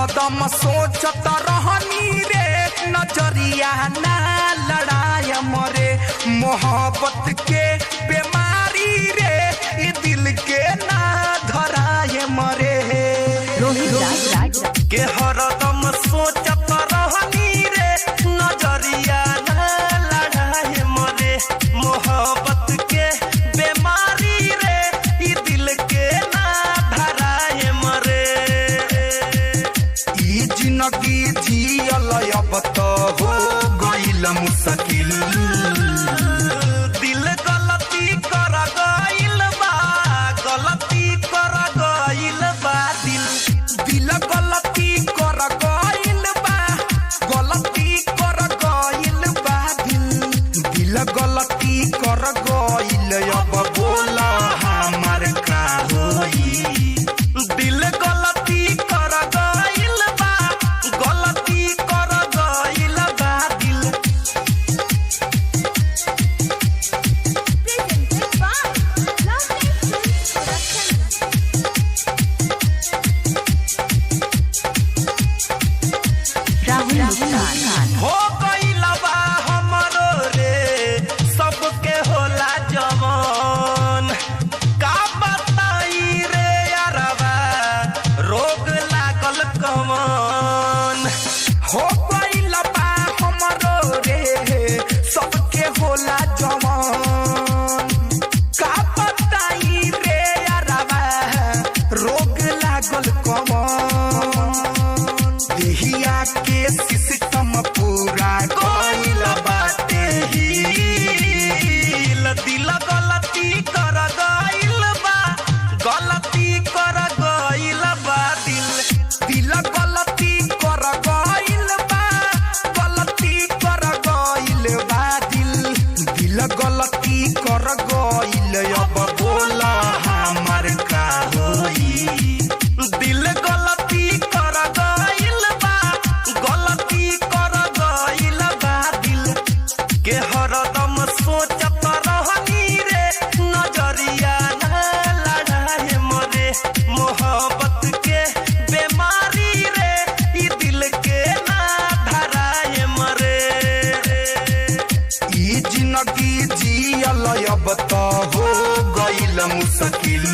हरदम सोचत रहनी रे नजरिया ना लड़ाय मरे मोहब्बत के बीमारी रे ये दिल के ना धराय मरे के हरदम सोचत रहनी रे नजरिया ना लड़ाय मरे मोहब्बत के बीमारी रे ये दिल के ना धराय मरे ई जिंदगी जियल अब तो हो गइल मुश्किल दिल गलती कर गइल बा गलती कर गइल बा दिल गलती कर गइल बा गलती कर गइल बा दिल गलती कर गइल अब बोला हमार का होई दिल गलती कर गइल बा गलती कर गइल बा दिल हो गइल बा हमरो रे सबके होला जवान का बताई रे यारबा रोग लागल कमान हो गइल बा हमरो रे सबके होला जवान का बताई रे यारबा रोग लागल कमान देहिया के सिस्टम पूरा गइल बाटे हिल दिल गलती कर गइल बा गलती कर गइल बा दिल गलती कर गइल बा गलती कर गइल बा दिल गलती कर गइल अब बोला हमार का होई दिल गलती कर गइल बा गलती कर गइल बा दिल के हरदम सोचत रहनी रे नजरिया ना लड़ाय मरे मोहब्बत के बीमारी रे ई दिल के ना धराय मरे ई जिंदगी जियल अब तो हो गइल मुश्किल